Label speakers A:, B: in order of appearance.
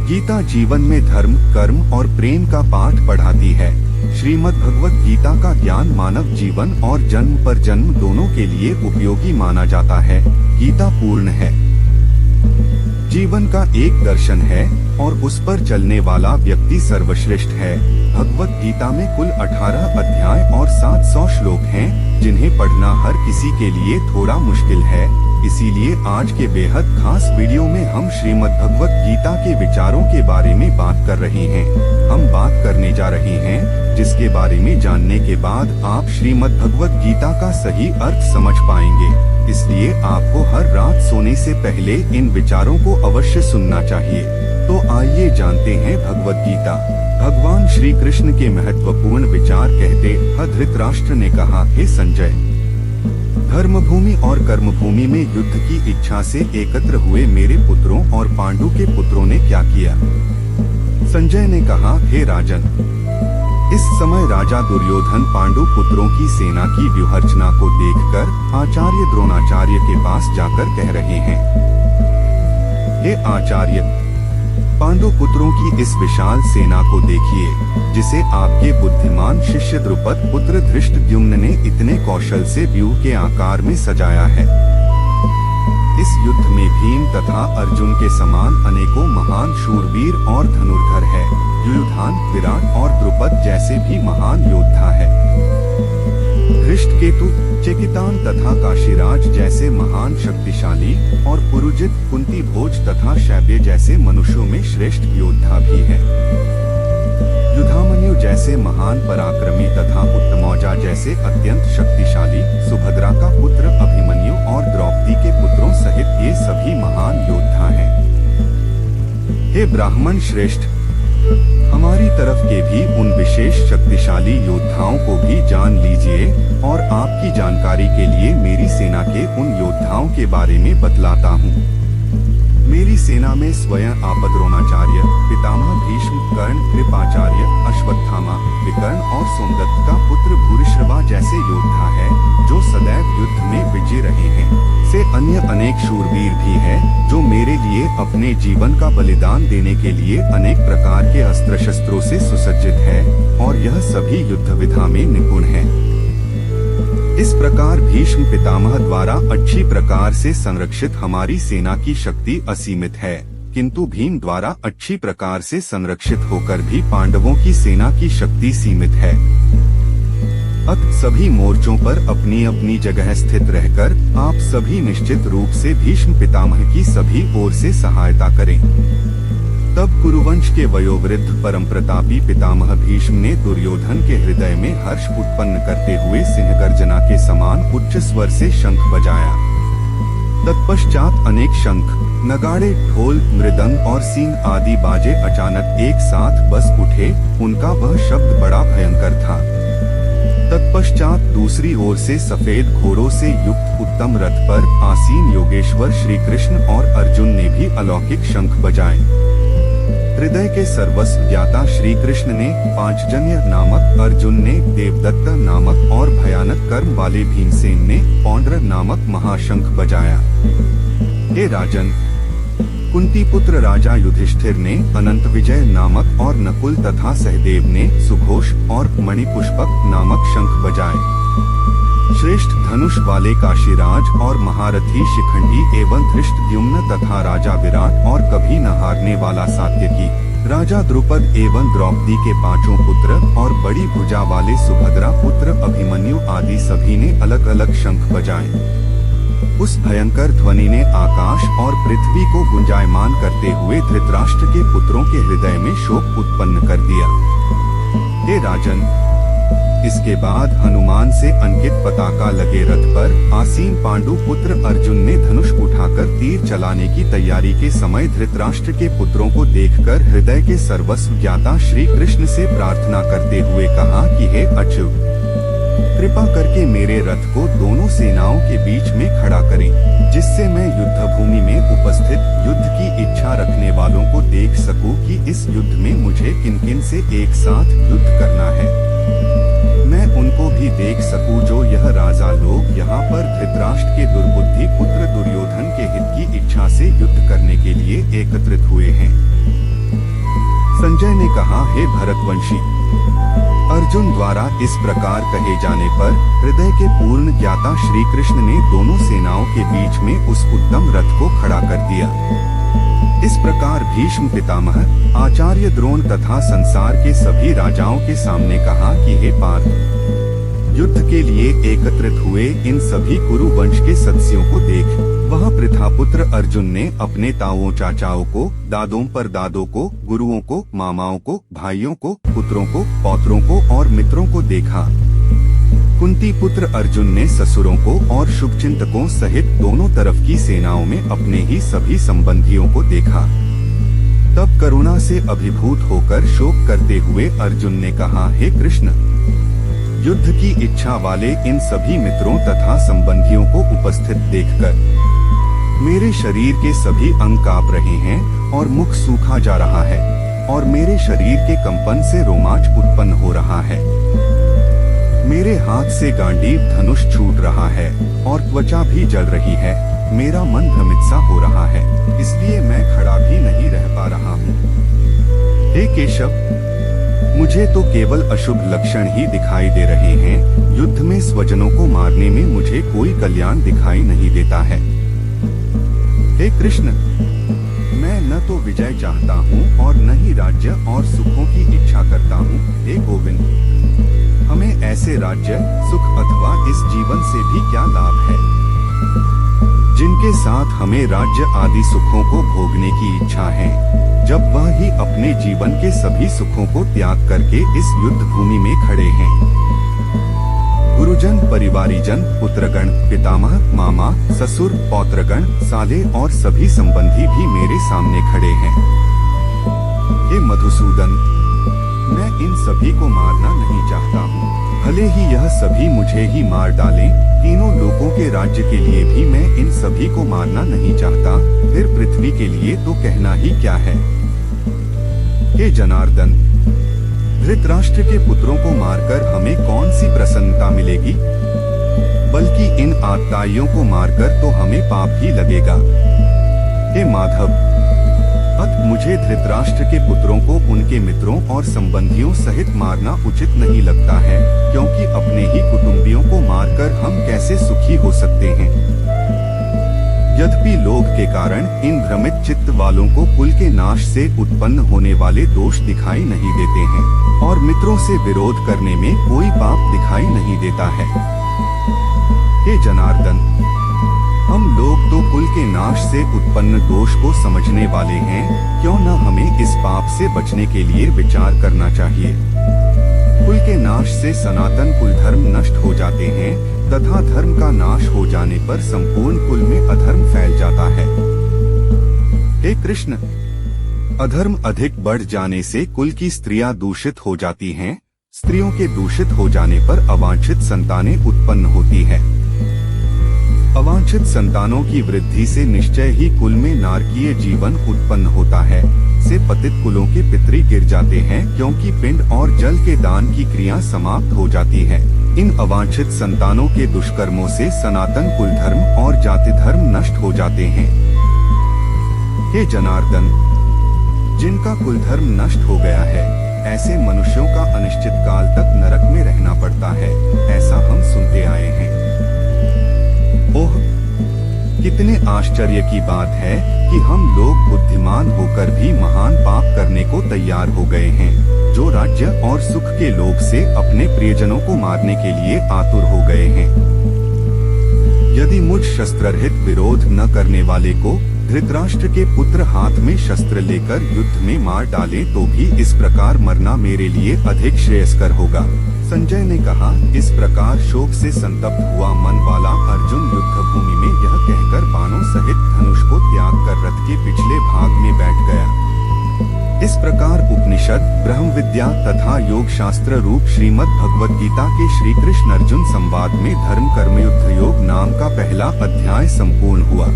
A: गीता जीवन में धर्म, कर्म और प्रेम का पाठ पढ़ाती है। श्रीमद् भगवत गीता का ज्ञान मानव जीवन और जन्म पर जन्म दोनों के लिए उपयोगी माना जाता है। गीता पूर्ण है, जीवन का एक दर्शन है और उस पर चलने वाला व्यक्ति सर्वश्रेष्ठ है। भगवत गीता में कुल 18 अध्याय और 700 श्लोक हैं, जिन्हें पढ़ना हर किसी के लिए थोड़ा मुश्किल है। इसीलिए आज के बेहद खास वीडियो में हम श्रीमद् भगवत गीता के विचारों के बारे में बात कर रहे हैं। हम बात करने जा रहे हैं जिसके बारे में जानने के बाद आप श्रीमद् भगवत गीता का सही अर्थ समझ पाएंगे। इसलिए आपको हर रात सोने से पहले इन विचारों को अवश्य सुनना चाहिए। तो आइए जानते हैं भगवत गीता। भगवान श्री कृष्ण के महत्वपूर्ण विचार कहते हैं। धृतराष्ट्र ने कहा, हे संजय, धर्मभूमि और कर्मभूमि में युद्ध की इच्छा से एकत्र हुए मेरे पुत्रों और पांडु के पुत्रों ने क्या किया? संजय ने कहा, हे राजन, इस समय राजा दुर्योधन पांडु पुत्रों की सेना की व्यूहरचना को देखकर आचार्य द्रोणाचार्य के पास जाकर कह रहे हैं, हे आचार्य, पांडु पुत्रों की इस विशाल सेना को देखिए, जिसे आपके बुद्धिमान शिष्य द्रुपद पुत्र धृष्टद्युम्न ने इतने कौशल से व्यूह के आकार में सजाया है। इस युद्ध में भीम तथा अर्जुन के समान अनेकों महान शूरवीर और धनुर्धर है। युयुधान, विराट और द्रुपद जैसे भी महान योद्धा है। धृष्टकेतु, चेकितान तथा काशीराज जैसे महान शक्तिशाली और पुरुजित, कुंती भोज तथा शैब्य जैसे मनुष्यों में श्रेष्ठ योद्धा भी है। युधामन्यु जैसे महान पराक्रमी तथा उत्तमौजा जैसे अत्यंत शक्तिशाली, सुभद्रा का पुत्र अभिमन्यु और द्रौपदी के पुत्रों सहित ये सभी महान योद्धा हैं। हे ब्राह्मण श्रेष्ठ, हमारी तरफ के भी उन विशेष शक्तिशाली योद्धाओं को भी जान लीजिए और आपकी जानकारी के लिए मेरी सेना के उन योद्धाओं के बारे में बतलाता हूँ। मेरी सेना में स्वयं आप द्रोणाचार्य, पितामह भीष्म, कर्ण, कृपाचार्य, अश्वत्थामा, विकर्ण और सोमदत्त का पुत्र भूरिश्रवा जैसे योद्धा है, जो सदैव युद्ध में विजयी रहे हैं। से अन्य अनेक शूरवीर भी है, जो मेरे लिए अपने जीवन का बलिदान देने के लिए अनेक प्रकार के अस्त्र शस्त्रों से सुसज्जित है और यह सभी युद्ध विधा में निपुण है। इस प्रकार भीष्म पितामह द्वारा अच्छी प्रकार से संरक्षित हमारी सेना की शक्ति असीमित है, किंतु भीम द्वारा अच्छी प्रकार से संरक्षित होकर भी पांडवों की सेना की शक्ति सीमित है। अतः सभी मोर्चों पर अपनी अपनी जगह स्थित रहकर आप सभी निश्चित रूप से भीष्म पितामह की सभी ओर से सहायता करें। तब कुरुवंश के वयोवृद्ध परम प्रतापी पितामह भीष्म ने दुर्योधन के हृदय में हर्ष उत्पन्न करते हुए सिंहगर्जना के समान उच्च स्वर से शंख बजाया। तत्पश्चात अनेक शंख, नगाड़े, ढोल, मृदंग और सींग आदि बाजे अचानक एक साथ बज उठे। उनका वह शब्द बड़ा भयंकर था। तत्पश्चात दूसरी ओर से सफेद घोड़ों से युक्त उत्तम रथ पर आसीन योगेश्वर श्री कृष्ण और अर्जुन ने भी अलौकिक शंख बजाए। हृदय के सर्वस्व ज्ञाता श्री कृष्ण ने पांचजन्य नामक, अर्जुन ने देवदत्त नामक और भयानक कर्म वाले भीमसेन ने पौंड्र नामक महाशंख बजाया। हे राजन, कुंती पुत्र राजा युधिष्ठिर ने अनंत विजय नामक और नकुल तथा सहदेव ने सुघोष और मणिपुष्पक नामक शंख बजाए। श्रेष्ठ धनुष वाले काशीराज और महारथी शिखंडी एवं धृष्टद्युम्न तथा राजा विराट और कभी न हारने वाला सात्यकी, राजा द्रुपद एवं द्रौपदी के पांचों पुत्र और बड़ी भुजा वाले सुभद्रा पुत्र अभिमन्यु आदि सभी ने अलग अलग शंख बजाए। उस भयंकर ध्वनि ने आकाश और पृथ्वी को गुंजायमान करते हुए धृतराष्ट्र के पुत्रों के हृदय में शोक उत्पन्न कर दिया। हे राजन, इसके बाद हनुमान से अंकित पताका लगे रथ पर आसीन पांडु पुत्र अर्जुन ने धनुष उठाकर तीर चलाने की तैयारी के समय धृतराष्ट्र के पुत्रों को देखकर हृदय के सर्वस्व ज्ञाता श्री कृष्ण से प्रार्थना करते हुए कहा कि हे अच्युत, कृपा करके मेरे रथ को दोनों सेनाओं के बीच में खड़ा करें, जिससे मैं युद्ध भूमि में उपस्थित युद्ध की इच्छा रखने वालों को देख सकूं कि इस युद्ध में मुझे किन किन से एक साथ युद्ध करना है। मैं उनको भी देख सकूं जो यह राजा लोग यहाँ पर धृतराष्ट्र के दुर्बुद्धि पुत्र दुर्योधन के हित की इच्छा से युद्ध करने के लिए एकत्रित हुए हैं। हे भरतवंशी। अर्जुन द्वारा इस प्रकार कहे जाने पर हृदय के पूर्ण ज्ञाता श्री कृष्ण ने दोनों सेनाओं के बीच में उस उत्तम रथ को खड़ा कर दिया। इस प्रकार भीष्म पितामह, आचार्य द्रोण तथा संसार के सभी राजाओं के सामने कहा कि हे पार्थ, युद्ध के लिए एकत्रित हुए इन सभी कुरु वंश के सदस्यों को देख। वह प्रथापुत्र अर्जुन ने अपने ताऊओं चाचाओं को, दादों परदादों को, गुरुओं को, मामाओं को, भाइयों को, पुत्रों को, पौत्रों को और मित्रों को देखा। कुंती पुत्र अर्जुन ने ससुरों को और शुभचिंतकों सहित दोनों तरफ की सेनाओं में अपने ही सभी संबंधियों को देखा। तब करुणा से अभिभूत होकर शोक करते हुए अर्जुन ने कहा, हे कृष्ण, युद्ध की इच्छा वाले इन सभी मित्रों तथा संबंधियों को उपस्थित देखकर मेरे शरीर के सभी अंग कांप रहे हैं और मुख सूखा जा रहा है और मेरे शरीर के कंपन से रोमांच उत्पन्न हो रहा है। मेरे हाथ से गांडीव धनुष छूट रहा है और त्वचा भी जल रही है। मेरा मन भ्रमित सा हो रहा है, इसलिए मैं खड़ा भी नहीं रह पा रहा हूँ। हे केशव, मुझे तो केवल अशुभ लक्षण ही दिखाई दे रहे हैं। युद्ध में स्वजनों को मारने में मुझे कोई कल्याण दिखाई नहीं देता है। हे कृष्ण, मैं न तो विजय चाहता हूँ और न ही राज्य और सुखों की इच्छा करता हूँ। हे गोविंद, हमें ऐसे राज्य, सुख अथवा इस जीवन से भी क्या लाभ है, जिनके साथ हमें राज्य आदि सुखों को भोगने की इच्छा है, जब वह ही अपने जीवन के सभी सुखों को त्याग करके इस युद्ध भूमि में खड़े हैं। गुरुजन, परिवारीजन, पुत्रगण, पितामह, मामा, ससुर, पौत्रगण, साले और सभी संबंधी भी मेरे सामने खड़े हैं। हे मधुसूदन, मैं इन सभी को मारना नहीं चाहता हूँ। भले ही यह सभी मुझे ही मार डालें, तीनों लोकों के राज्य के लिए भी मैं इन सभी को मारना नहीं चाहता। फिर पृथ्वी के लिए तो कहना ही क्या है। हे जनार्दन, धृतराष्ट्र के पुत्रों को मारकर हमें कौन सी प्रसन्नता मिलेगी, बल्कि इन आतताइयों को मारकर तो हमें पाप ही लगेगा। हे माधव, मुझे धृतराष्ट्र के पुत्रों को उनके मित्रों और संबंधियों सहित मारना उचित नहीं लगता है, क्योंकि अपने ही कुटुंबियों को मारकर हम कैसे सुखी हो सकते हैं। यद्यपि लोभ के कारण इन भ्रमित चित्त वालों को कुल के नाश से उत्पन्न होने वाले दोष दिखाई नहीं देते हैं और मित्रों से विरोध करने में कोई पाप दिखाई नहीं देता है। हे जनार्दन, हम लोग तो कुल के नाश से उत्पन्न दोष को समझने वाले हैं, क्यों न हमें इस पाप से बचने के लिए विचार करना चाहिए। कुल के नाश से सनातन कुल धर्म नष्ट हो जाते हैं तथा धर्म का नाश हो जाने पर संपूर्ण कुल में अधर्म फैल जाता है। हे कृष्ण, अधर्म अधिक बढ़ जाने से कुल की स्त्रियां दूषित हो जाती हैं। स्त्रियों के दूषित हो जाने पर अवांछित संतानें उत्पन्न होती है। अवांछित संतानों की वृद्धि से निश्चय ही कुल में नारकीय जीवन उत्पन्न होता है। से पतित कुलों के पितरी गिर जाते हैं, क्योंकि पिंड और जल के दान की क्रिया समाप्त हो जाती है। इन अवांछित संतानों के दुष्कर्मों से सनातन कुल धर्म और जाति धर्म नष्ट हो जाते हैं। हे जनार्दन, जिनका कुल धर्म नष्ट हो गया है, ऐसे मनुष्यों का अनिश्चित काल तक नरक में रहना पड़ता है, ऐसा हम सुनते आए हैं। ओह, कितने आश्चर्य की बात है कि हम लोग बुद्धिमान होकर भी महान पाप करने को तैयार हो गए हैं, जो राज्य और सुख के लोभ से अपने प्रियजनों को मारने के लिए आतुर हो गए हैं। यदि मुझ शस्त्ररहित विरोध न करने वाले को धृतराष्ट्र के पुत्र हाथ में शस्त्र लेकर युद्ध में मार डाले तो भी इस प्रकार मरना मेरे लिए अधिक श्रेयस्कर होगा। संजय ने कहा। इस प्रकार शोक से संतप्त हुआ मन वाला अर्जुन युद्ध भूमि में यह कहकर बाणों सहित धनुष को त्याग कर रथ के पिछले भाग में बैठ गया। इस प्रकार उपनिषद, ब्रह्म विद्या तथा योग शास्त्र रूप श्रीमद् भगवद गीता के श्री कृष्ण अर्जुन संवाद में धर्म कर्म युद्ध योग नाम का पहला अध्याय संपूर्ण हुआ।